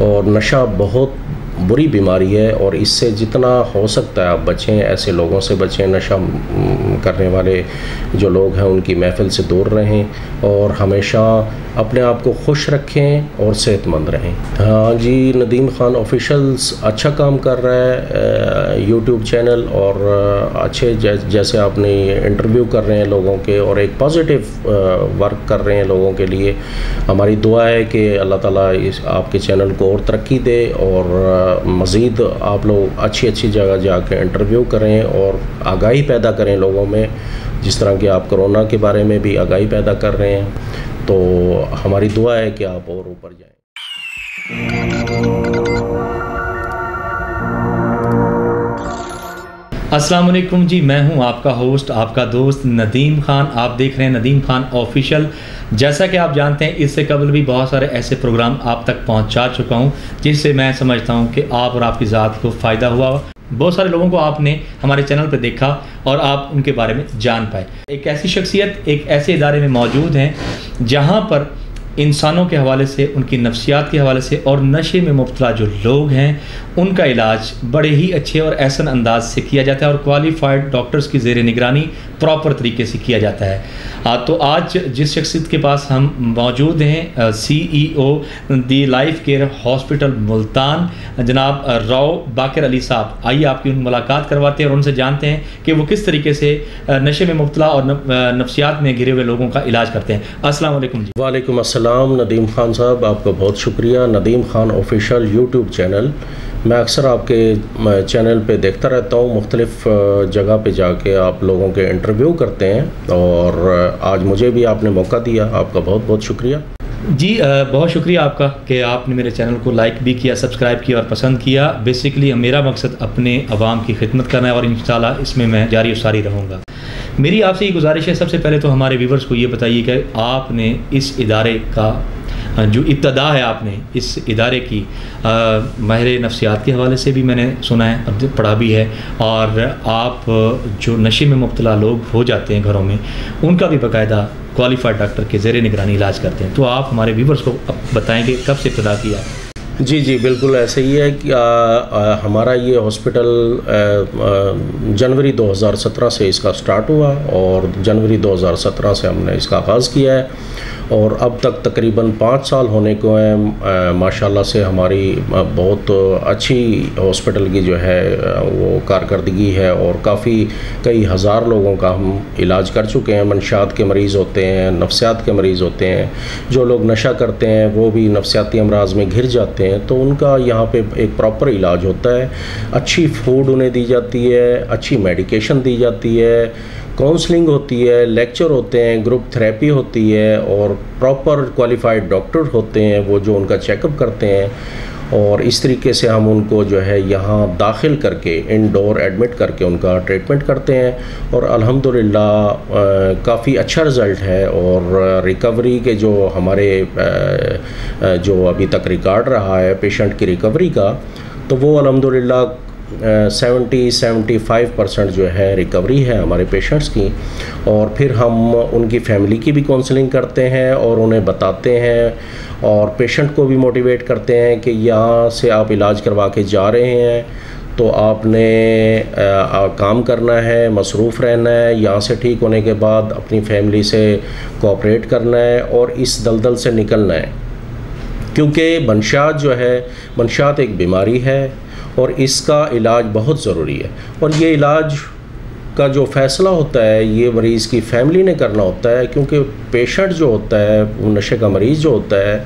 और नशा बहुत बुरी बीमारी है और इससे जितना हो सकता है आप बचें, ऐसे लोगों से बचें, नशा करने वाले जो लोग हैं उनकी महफिल से दूर रहें और हमेशा अपने आप को खुश रखें और सेहतमंद रहें। हाँ जी, नदीम ख़ान ऑफिशियल्स अच्छा काम कर रहा है यूट्यूब चैनल, और अच्छे जैसे आपने इंटरव्यू कर रहे हैं लोगों के और एक पॉजिटिव वर्क कर रहे हैं लोगों के लिए। हमारी दुआ है कि अल्लाह ताला आपके चैनल को और तरक्की दे और मज़ीद आप लोग अच्छी अच्छी जगह जाकर इंटरव्यू करें और आगाही पैदा करें लोगों में, जिस तरह कि आप कोरोना के बारे में भी आगाही पैदा कर रहे हैं। तो हमारी दुआ है कि आप और ऊपर जाएं। अस्सलाम वालेकुम जी, मैं हूं आपका होस्ट, आपका दोस्त नदीम ख़ान। आप देख रहे हैं नदीम ख़ान ऑफिशियल। जैसा कि आप जानते हैं, इससे कबल भी बहुत सारे ऐसे प्रोग्राम आप तक पहुंचा चुका हूं जिससे मैं समझता हूं कि आप और आपकी ज़ात को फ़ायदा हुआ। बहुत सारे लोगों को आपने हमारे चैनल पर देखा और आप उनके बारे में जान पाए। एक ऐसी शख्सियत एक ऐसे इदारे में मौजूद हैं जहाँ पर इंसानों के हवाले से, उनकी नफ्सियात के हवाले से और नशे में मुब्तला जो लोग हैं उनका इलाज बड़े ही अच्छे और एहसन अंदाज से किया जाता है और क्वालिफाइड डॉक्टर्स की ज़ेर निगरानी प्रॉपर तरीके से किया जाता है। तो आज जिस शख्सियत के पास हम मौजूद हैं, CEO दी लाइफ केयर हॉस्पिटल मुल्तान, जनाब राव बाकर अली साहब, आइए आपकी उन मुलाकात करवाते हैं और उनसे जानते हैं कि वो किस तरीके से नशे में मुब्तला और नफ्सियात में घिरे हुए लोगों का इलाज करते हैं। अस्सलाम वालेकुम जी। वालेकुम अस्सलाम नदीम ख़ान साहब, आपका बहुत शुक्रिया। Nadeem Khan official YouTube channel, मैं अक्सर आपके चैनल पे देखता रहता हूँ, मुख्तलिफ़ जगह पे जाके आप लोगों के इंटरव्यू करते हैं और आज मुझे भी आपने मौका दिया, आपका बहुत बहुत शुक्रिया जी। बहुत शुक्रिया आपका कि आपने मेरे चैनल को लाइक भी किया, सब्सक्राइब किया और पसंद किया। बेसिकली मेरा मकसद अपने अवाम की खिदमत करना है और इंशाल्लाह इसमें मैं जारी और सारी रहूँगा। मेरी आपसे ये गुजारिश है, सबसे पहले तो हमारे व्यूवर्स को ये बताइए कि आपने इस इदारे का जो इब्तदा है, आपने इस इदारे की माहिर नफ्सियात के हवाले से भी मैंने सुना है, अब पढ़ा भी है, और आप जो नशे में मुब्तला लोग हो जाते हैं घरों में उनका भी बाकायदा क्वालिफाइड डॉक्टर के ज़ेर निगरानी इलाज करते हैं। तो आप हमारे व्यूवर्स को बताएंगे कब से इब्तदा किया? जी जी, बिल्कुल ऐसे ही है कि हमारा ये हॉस्पिटल जनवरी 2017 से इसका स्टार्ट हुआ और जनवरी 2017 से हमने इसका आगाज़ किया है और अब तक तकरीबन 5 साल होने को हैं। माशाल्लाह से हमारी बहुत अच्छी हॉस्पिटल की जो है वो कारकर्दगी है और काफ़ी कई हज़ार लोगों का हम इलाज कर चुके हैं। मंशात के मरीज़ होते हैं, नफ्सियात के मरीज़ होते हैं, जो लोग नशा करते हैं वो भी नफ्सियाती अमराज़ में घिर जाते हैं, तो उनका यहाँ पे एक प्रॉपर इलाज होता है। अच्छी फूड उन्हें दी जाती है, अच्छी मेडिकेशन दी जाती है, काउंसलिंग होती है, लेक्चर होते हैं, ग्रुप थेरेपी होती है और प्रॉपर क्वालिफाइड डॉक्टर होते हैं वो जो उनका चेकअप करते हैं और इस तरीके से हम उनको जो है यहाँ दाखिल करके इंडोर एडमिट करके उनका ट्रीटमेंट करते हैं और अल्हम्दुलिल्लाह काफ़ी अच्छा रिज़ल्ट है। और रिकवरी के जो हमारे जो अभी तक रिकॉर्ड रहा है पेशेंट की रिकवरी का, तो वो अल्हम्दुलिल्लाह 70-75% जो है रिकवरी है हमारे पेशेंट्स की। और फिर हम उनकी फैमिली की भी काउंसलिंग करते हैं और उन्हें बताते हैं और पेशेंट को भी मोटिवेट करते हैं कि यहाँ से आप इलाज करवा के जा रहे हैं तो आपने काम करना है, मसरूफ़ रहना है, यहाँ से ठीक होने के बाद अपनी फैमिली से कोऑपरेट करना है और इस दलदल से निकलना है, क्योंकि मंशात जो है, मंशात एक बीमारी है और इसका इलाज बहुत ज़रूरी है। और ये इलाज का जो फ़ैसला होता है ये मरीज़ की फ़ैमिली ने करना होता है, क्योंकि पेशेंट जो होता है, वो नशे का मरीज़ जो होता है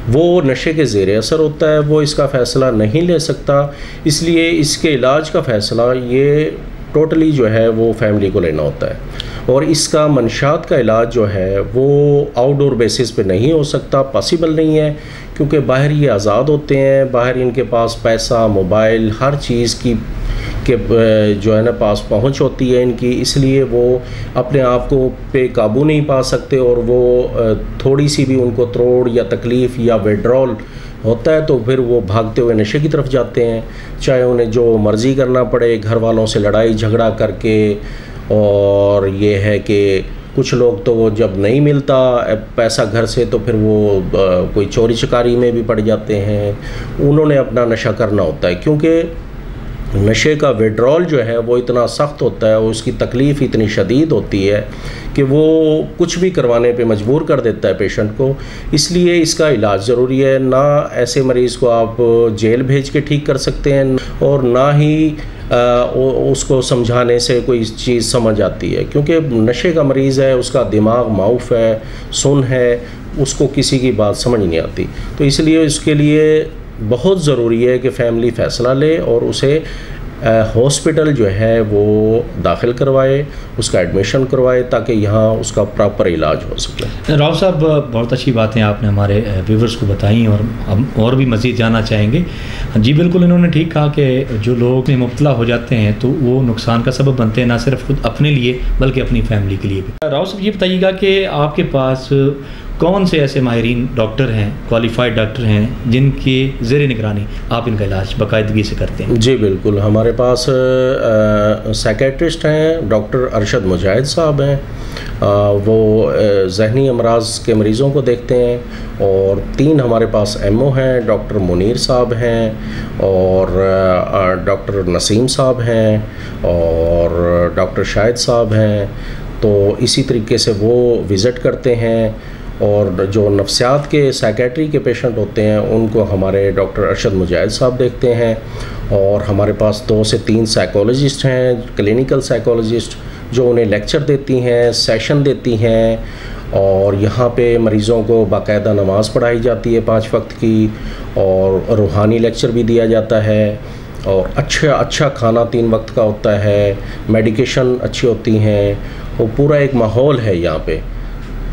वो नशे के ज़ेर असर होता है, वो इसका फ़ैसला नहीं ले सकता। इसलिए इसके इलाज का फ़ैसला ये टोटली जो है वो फैमिली को लेना होता है। और इसका मंशात का इलाज जो है वो आउटडोर बेसिस पे नहीं हो सकता, पॉसिबल नहीं है, क्योंकि बाहर ये आज़ाद होते हैं, बाहर इनके पास पैसा, मोबाइल, हर चीज़ की के जो है ना पास पहुंच होती है इनकी, इसलिए वो अपने आप को पे काबू नहीं पा सकते और वो थोड़ी सी भी उनको त्रोड़ या तकलीफ़ या विड्रॉल होता है तो फिर वो भागते हुए नशे की तरफ जाते हैं, चाहे उन्हें जो मर्ज़ी करना पड़े, घर वालों से लड़ाई झगड़ा करके, और ये है कि कुछ लोग तो जब नहीं मिलता पैसा घर से तो फिर वो कोई चोरी चकारी में भी पड़ जाते हैं, उन्होंने अपना नशा करना होता है, क्योंकि नशे का विड्रॉल जो है वो इतना सख्त होता है, उसकी तकलीफ़ इतनी शदीद होती है कि वो कुछ भी करवाने पे मजबूर कर देता है पेशेंट को। इसलिए इसका इलाज ज़रूरी है। ना ऐसे मरीज़ को आप जेल भेज के ठीक कर सकते हैं और ना ही उसको समझाने से कोई चीज़ समझ आती है, क्योंकि नशे का मरीज़ है, उसका दिमाग माउफ है, सुन है, उसको किसी की बात समझ नहीं आती। तो इसलिए उसके लिए बहुत ज़रूरी है कि फ़ैमिली फ़ैसला ले और उसे हॉस्पिटल जो है वो दाखिल करवाए, उसका एडमिशन करवाए, ताकि यहाँ उसका प्रॉपर इलाज हो सके। राव साहब, बहुत अच्छी बातें आपने हमारे व्यूवर्स को बताई और हम और भी मज़ीद जानना चाहेंगे। जी बिल्कुल, इन्होंने ठीक कहा कि जो लोग में मुब्तला हो जाते हैं तो वो नुकसान का सबब बनते हैं, ना सिर्फ खुद अपने लिए बल्कि अपनी फैमिली के लिए भी। राव साहब, ये बताइएगा कि आपके पास कौन से ऐसे माहिरीन डॉक्टर हैं, क्वालिफाइड डॉक्टर हैं, जिनके ज़ेर निगरानी आप इनका इलाज बाकायदगी से करते हैं? जी बिल्कुल, हमारे पास साइकेट्रिस्ट हैं, डॉक्टर अरशद मुजाहिद साहब हैं, वो ज़हनी अमराज के मरीज़ों को देखते हैं। और 3 हमारे पास एमओ हैं, डॉक्टर मुनीर साहब हैं और डॉक्टर नसीम साहब हैं और डॉक्टर शाहिद साहब हैं। तो इसी तरीके से वो विज़िट करते हैं। और जो नफ्सियात के साइकेट्री के पेशेंट होते हैं उनको हमारे डॉक्टर अरशद मुजाहिद साहब देखते हैं। और हमारे पास 2 से 3 साइकोलॉजिस्ट हैं, क्लिनिकल साइकोलॉजिस्ट, जो उन्हें लेक्चर देती हैं, सेशन देती हैं। और यहाँ पे मरीज़ों को बाकायदा नमाज़ पढ़ाई जाती है 5 वक्त की, और रूहानी लेक्चर भी दिया जाता है, और अच्छा खाना 3 वक्त का होता है, मेडिकेशन अच्छी होती हैं, वो पूरा एक माहौल है यहाँ पे।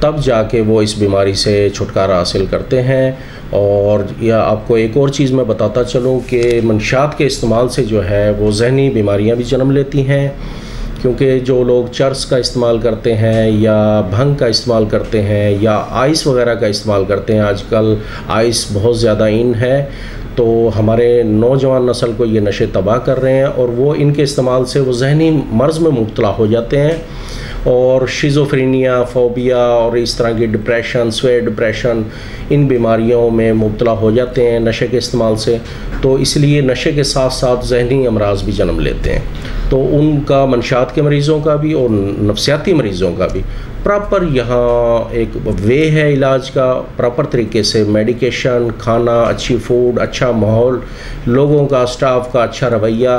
तब जाके वो इस बीमारी से छुटकारा हासिल करते हैं। और या आपको एक और चीज़ मैं बताता चलूँ कि मंशात के इस्तेमाल से जो है वो जहनी बीमारियां भी जन्म लेती हैं, क्योंकि जो लोग चर्स का इस्तेमाल करते हैं या भंग का इस्तेमाल करते हैं या आइस वगैरह का इस्तेमाल करते हैं, आजकल आइस बहुत ज़्यादा इन है, तो हमारे नौजवान नस्ल को ये नशे तबाह कर रहे हैं और वो इनके इस्तेमाल से वो जहनी मर्ज़ में मुब्तला हो जाते हैं और शिज़ोफ्रेनिया, फोबिया और इस तरह की डिप्रेशन, स्वेट डिप्रेशन, इन बीमारियों में मुब्तला हो जाते हैं नशे के इस्तेमाल से। तो इसलिए नशे के साथ साथ जहनी अमराज भी जन्म लेते हैं। तो उनका मंशात के मरीज़ों का भी और नफ्सियाती मरीज़ों का भी प्रॉपर यहाँ एक वे है इलाज का, प्रॉपर तरीके से मेडिकेशन, खाना, अच्छी फूड, अच्छा माहौल, लोगों का, स्टाफ का अच्छा रवैया,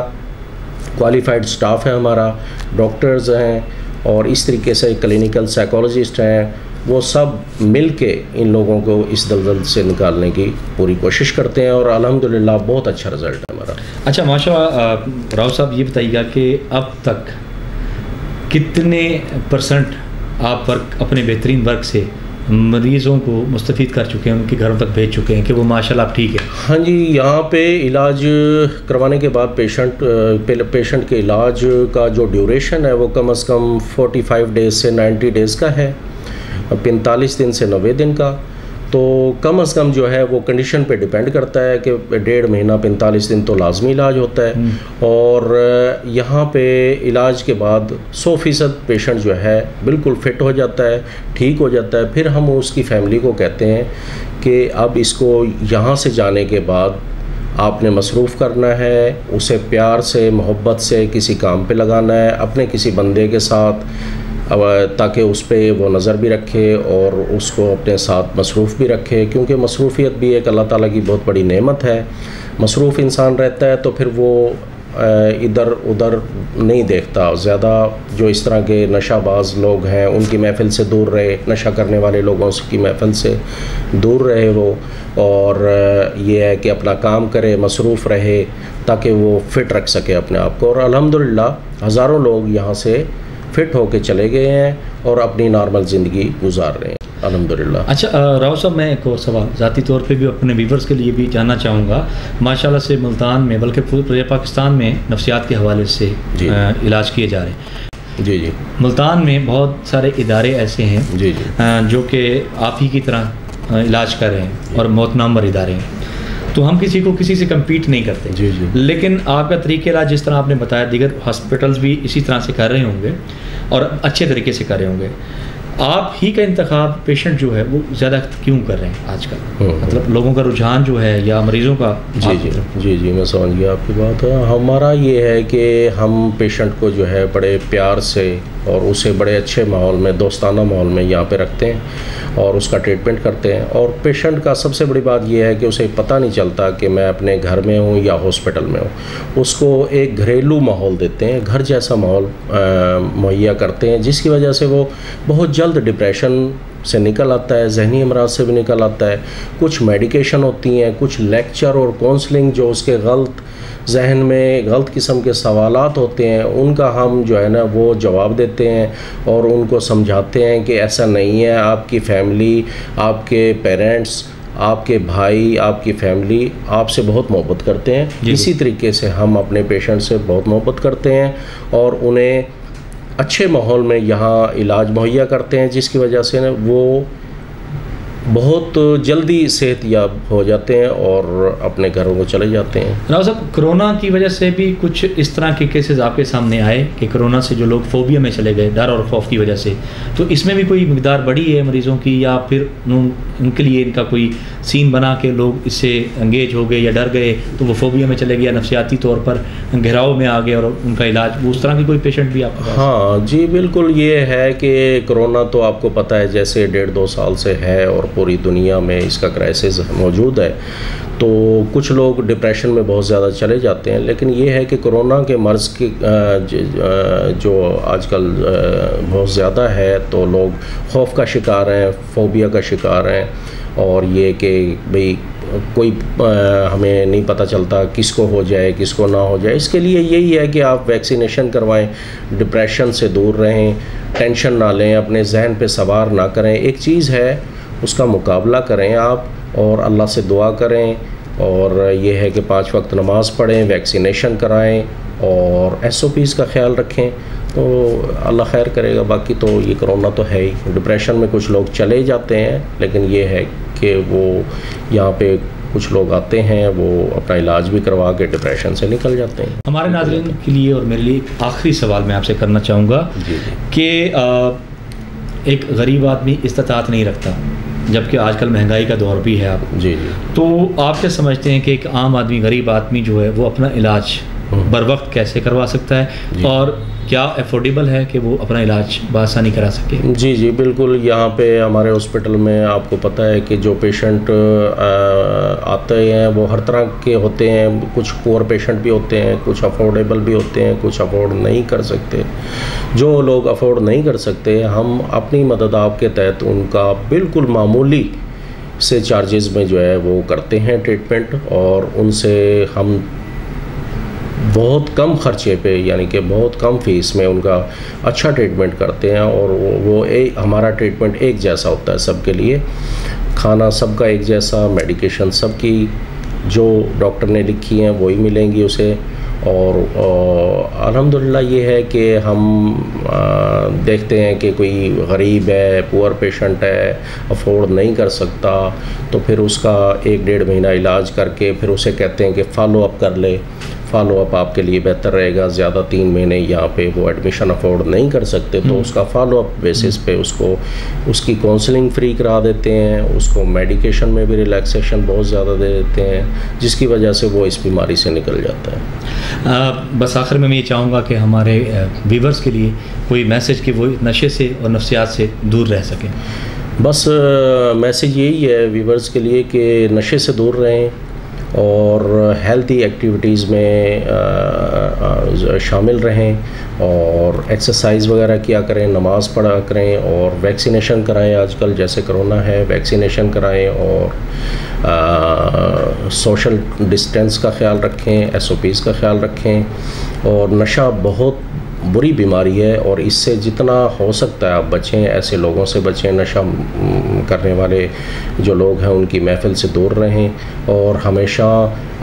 क्वालिफाइड स्टाफ है हमारा, डॉक्टर्स हैं और इस तरीके से क्लिनिकल साइकोलॉजिस्ट हैं। वो सब मिल के इन लोगों को इस दलदल से निकालने की पूरी कोशिश करते हैं और अल्हम्दुलिल्लाह बहुत अच्छा रिज़ल्ट है हमारा। अच्छा, माशाअल्लाह। राव साहब, ये बताइएगा कि अब तक कितने % आप वर्क अपने बेहतरीन वर्क से मरीज़ों को मुस्तफ़ीद कर चुके हैं, उनके घरों तक भेज चुके हैं कि वो माशाल्लाह अब ठीक है? हाँ जी, यहाँ पे इलाज करवाने के बाद पेशेंट के इलाज का जो ड्यूरेशन है वो कम से कम 45 डेज़ से 90 डेज़ का है, 45 दिन से 90 दिन का। तो कम से कम जो है वो कंडीशन पे डिपेंड करता है कि 1.5 महीना 45 दिन तो लाजमी इलाज होता है। और यहाँ पे इलाज के बाद 100% पेशेंट जो है बिल्कुल फ़िट हो जाता है, ठीक हो जाता है। फिर हम उसकी फैमिली को कहते हैं कि अब इसको यहाँ से जाने के बाद आपने मसरूफ़ करना है, उसे प्यार से, मोहब्बत से किसी काम पे लगाना है, अपने किसी बंदे के साथ, ताकि उस पर वो नज़र भी रखे और उसको अपने साथ मसरूफ़ भी रखे, क्योंकि मसरूफ़ियत भी एक अल्लाह ताला की बहुत बड़ी नेमत है। मसरूफ़ इंसान रहता है तो फिर वो इधर उधर नहीं देखता ज़्यादा। जो इस तरह के नशाबाज लोग हैं उनकी महफ़िल से दूर रहे, नशा करने वाले लोगों की महफ़िल से दूर रहे वो, और ये है कि अपना काम करे, मसरूफ़ रहे, ताकि वो फ़िट रख सके अपने आप को। और अल्हम्दुलिल्लाह हज़ारों लोग यहाँ से फ़िट होके चले गए हैं और अपनी नॉर्मल ज़िंदगी गुजार रहे हैं अल्हम्दुलिल्लाह। अच्छा राव साहब, मैं एक और सवाल ज़ाती तौर पे भी अपने व्यूवर्स के लिए भी जानना चाहूँगा। माशाल्लाह से मुल्तान में, बल्कि पूरे पाकिस्तान में नफ्सियात के हवाले से इलाज किए जा रहे हैं। जी जी, मुल्तान में बहुत सारे इदारे ऐसे हैं जी जी जो कि आप ही की तरह इलाज कर रहे हैं और मोतनामर इदारे हैं। तो हम किसी से कम्पीट नहीं करते। जी जी, लेकिन आपका तरीक़े इलाज जिस तरह आपने बताया, दीगर हॉस्पिटल्स भी इसी तरह से कर रहे होंगे और अच्छे तरीके से कर रहे होंगे। आप ही का इंतखाब पेशेंट जो है वो ज़्यादा क्यों कर रहे हैं आजकल? मतलब लोगों का रुझान जो है या मरीज़ों का? जी मैं समझ गया आपकी बात। हमारा ये है कि हम पेशेंट को जो है बड़े प्यार से और उसे बड़े अच्छे माहौल में, दोस्ताना माहौल में यहाँ पे रखते हैं और उसका ट्रीटमेंट करते हैं। और पेशेंट का सबसे बड़ी बात यह है कि उसे पता नहीं चलता कि मैं अपने घर में हूँ या हॉस्पिटल में हूँ। उसको एक घरेलू माहौल देते हैं, घर जैसा माहौल मुहैया करते हैं, जिसकी वजह से वो बहुत जल्द डिप्रेशन से निकल आता है, जहनी अमराज से भी निकल आता है। कुछ मेडिकेशन होती हैं, कुछ लेक्चर और काउंसलिंग जो उसके गलत जहन में गलत किस्म के सवालात होते हैं, उनका हम जो है ना वो जवाब देते हैं और उनको समझाते हैं कि ऐसा नहीं है। आपकी फैमिली, आपके पेरेंट्स, आपके भाई, आपकी फैमिली आपसे बहुत मोहब्बत करते हैं। इसी तरीके से हम अपने पेशेंट से बहुत मोहब्बत करते हैं और उन्हें अच्छे माहौल में यहाँ इलाज मुहैया करते हैं, जिसकी वजह से ना वो बहुत जल्दी सेहतयाब हो जाते हैं और अपने घरों को चले जाते हैं। राव साहब, कोरोना की वजह से भी कुछ इस तरह के केसेस आपके सामने आए कि कोरोना से जो लोग फोबिया में चले गए, डर और खौफ की वजह से, तो इसमें भी कोई मिकदार बढ़ी है मरीज़ों की, या फिर उनके लिए इनका कोई सीन बना के लोग इससे एंगेज हो गए या डर गए तो वो फोबिया में चले गए या नफसियाती तौर पर घेराव में आ गए और उनका इलाज, उस तरह की कोई पेशेंट भी आपके पास? हाँ जी बिल्कुल। ये है कि कोरोना तो आपको पता है जैसे 1.5-2 साल से है और पूरी दुनिया में इसका क्राइसिस मौजूद है, तो कुछ लोग डिप्रेशन में बहुत ज़्यादा चले जाते हैं। लेकिन ये है कि कोरोना के मर्ज़ की जो आजकल बहुत ज़्यादा है, तो लोग खौफ का शिकार हैं, फोबिया का शिकार हैं। और ये कि भाई कोई हमें नहीं पता चलता किसको हो जाए किसको ना हो जाए। इसके लिए यही है कि आप वैक्सीनेशन करवाएं, डिप्रेशन से दूर रहें, टेंशन ना लें, अपने जहन पे सवार ना करें। एक चीज़ है उसका मुकाबला करें आप और अल्लाह से दुआ करें, और ये है कि 5 वक्त नमाज़ पढ़ें, वैक्सीनेशन कराएं और SOPs का ख्याल रखें, तो अल्लाह खैर करेगा। बाकी तो ये कोरोना तो है ही। डिप्रेशन में कुछ लोग चले जाते हैं, लेकिन ये है कि वो यहाँ पे कुछ लोग आते हैं, वो अपना इलाज भी करवा के डिप्रेशन से निकल जाते हैं। हमारे नाज़रीन के लिए और मेरे लिए आखिरी सवाल मैं आपसे करना चाहूँगा कि एक गरीब आदमी इस्तात नहीं रखता, जबकि आजकल महंगाई का दौर भी है। आप जी तो आप क्या समझते हैं कि एक आम आदमी, गरीब आदमी जो है, वो अपना इलाज बर वक्त कैसे करवा सकता है और क्या अफोर्डेबल है कि वो अपना इलाज बआसानी करा सके? जी बिल्कुल। यहाँ पे हमारे हॉस्पिटल में आपको पता है कि जो पेशेंट आते हैं वो हर तरह के होते हैं। कुछ पुअर पेशेंट भी होते हैं, कुछ अफोर्डेबल भी होते हैं, कुछ अफोर्ड नहीं कर सकते। जो लोग अफोर्ड नहीं कर सकते, हम अपनी मदद आपके तहत उनका बिल्कुल मामूली से चार्जेस में जो है वो करते हैं ट्रीटमेंट, और उनसे हम बहुत कम खर्चे पे, यानी कि बहुत कम फीस में उनका अच्छा ट्रीटमेंट करते हैं। और हमारा ट्रीटमेंट एक जैसा होता है सबके लिए, खाना सबका एक जैसा, मेडिकेशन सबकी जो डॉक्टर ने लिखी हैं वही मिलेंगी उसे। और अल्हम्दुलिल्लाह ये है कि हम देखते हैं कि कोई गरीब है, पुअर पेशेंट है, अफोर्ड नहीं कर सकता, तो फिर उसका 1-1.5 महीना इलाज करके फिर उसे कहते हैं कि फॉलो अप कर ले। फॉलो अप आपके लिए बेहतर रहेगा। ज़्यादा 3 महीने यहाँ पे वो एडमिशन अफोर्ड नहीं कर सकते, तो उसका फॉलो अप बेसिस पे उसको उसकी काउंसलिंग फ्री करा देते हैं, उसको मेडिकेशन में भी रिलैक्सेशन बहुत ज़्यादा दे देते हैं, जिसकी वजह से वो इस बीमारी से निकल जाता है। बस आखिर में मैं ये चाहूँगा कि हमारे व्यूअर्स के लिए कोई मैसेज कि वो नशे से और नफ्सियात से दूर रह सकें। बस मैसेज यही है व्यूअर्स के लिए कि नशे से दूर रहें और हेल्थी एक्टिविटीज़ में शामिल रहें और एक्सरसाइज वगैरह किया करें, नमाज़ पढ़ा करें और वैक्सीनेशन कराएं। आजकल जैसे कोरोना है, वैक्सीनेशन कराएं और सोशल डिस्टेंस का ख़्याल रखें, SOPs का ख़्याल रखें। और नशा बहुत बुरी बीमारी है और इससे जितना हो सकता है आप बचें, ऐसे लोगों से बचें, नशा करने वाले जो लोग हैं उनकी महफिल से दूर रहें और हमेशा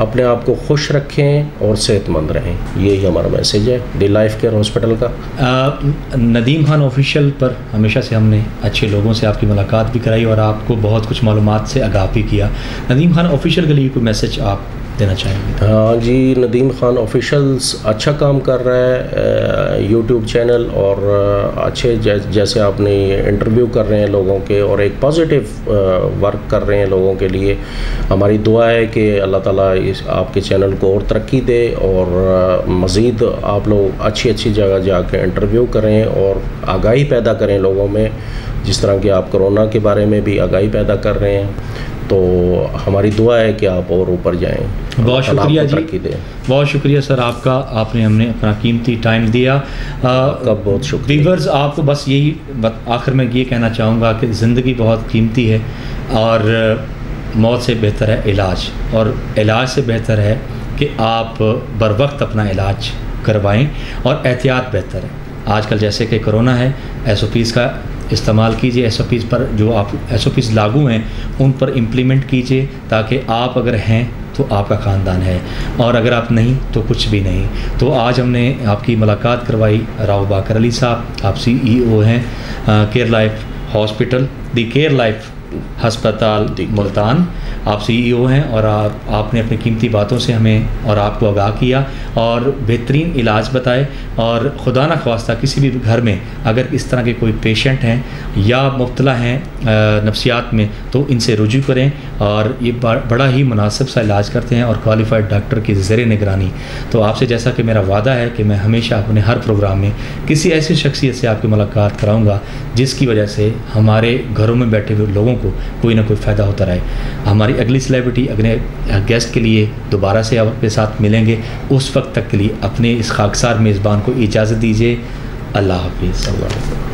अपने आप को खुश रखें और सेहतमंद रहें। यही हमारा मैसेज है दी लाइफ केयर हॉस्पिटल का। नदीम खान ऑफिशियल पर हमेशा से हमने अच्छे लोगों से आपकी मुलाकात भी कराई और आपको बहुत कुछ मालूमात से आगाह भी किया। नदीम खान ऑफिशियल के लिए कोई मैसेज आप देना चाहेंगे? हाँ जी, नदीम खान ऑफिशियल्स अच्छा काम कर रहा है यूट्यूब चैनल, और अच्छे जैसे आपने इंटरव्यू कर रहे हैं लोगों के और एक पॉजिटिव वर्क कर रहे हैं लोगों के लिए। हमारी दुआ है कि अल्लाह ताला इस आपके चैनल को और तरक्की दे और मज़ीद आप लोग अच्छी अच्छी जगह जाकर इंटरव्यू करें और आगाही पैदा करें लोगों में, जिस तरह कि आप कोरोना के बारे में भी आगाही पैदा कर रहे हैं। तो हमारी दुआ है कि आप और ऊपर जाएं। बहुत शुक्रिया जी, बहुत शुक्रिया सर आपका, आपने हमने अपना कीमती टाइम दिया। आपका बहुत शुक्रिया। व्यूअर्स, आपको बस यही आखिर में ये कहना चाहूँगा कि ज़िंदगी बहुत कीमती है और मौत से बेहतर है इलाज, और इलाज से बेहतर है कि आप बर वक्त अपना इलाज करवाएं और एहतियात बेहतर है। आजकल जैसे कि कोरोना है, SOPs का इस्तेमाल कीजिए, SOPs पर जो आप SOPs लागू हैं उन पर इम्प्लीमेंट कीजिए, ताकि आप अगर हैं तो आपका ख़ानदान है और अगर आप नहीं तो कुछ भी नहीं। तो आज हमने आपकी मुलाकात करवाई राव बाकर अली साहब, आप CEO हैं केयर लाइफ हॉस्पिटल, दी केयर लाइफ हस्पताल मुल्तान, आप CEO हैं और आपने अपनी कीमती बातों से हमें और आपको आगाह किया और बेहतरीन इलाज बताए। और खुदा न ख्वास्ता किसी भी घर में अगर इस तरह के कोई पेशेंट हैं या मुब्तला हैं नफ्सियात में तो इनसे रुजू करें, और ये बड़ा ही मुनासिब सा इलाज करते हैं और क्वालिफाइड डॉक्टर की ज़ेर निगरानी। तो आपसे जैसा कि मेरा वादा है कि मैं हमेशा अपने हर प्रोग्राम में किसी ऐसी शख्सियत से आपकी मुलाकात कराऊँगा जिसकी वजह से हमारे घरों में बैठे हुए लोगों को कोई ना कोई फ़ायदा होता रहे। हमारी अगली सेलिब्रिटी, अगले गेस्ट के लिए दोबारा से आपके साथ मिलेंगे। उस वक्त तक के लिए अपने इस खाकसार मेज़बान को इजाज़त दीजिए। अल्लाह हाफ़िज़।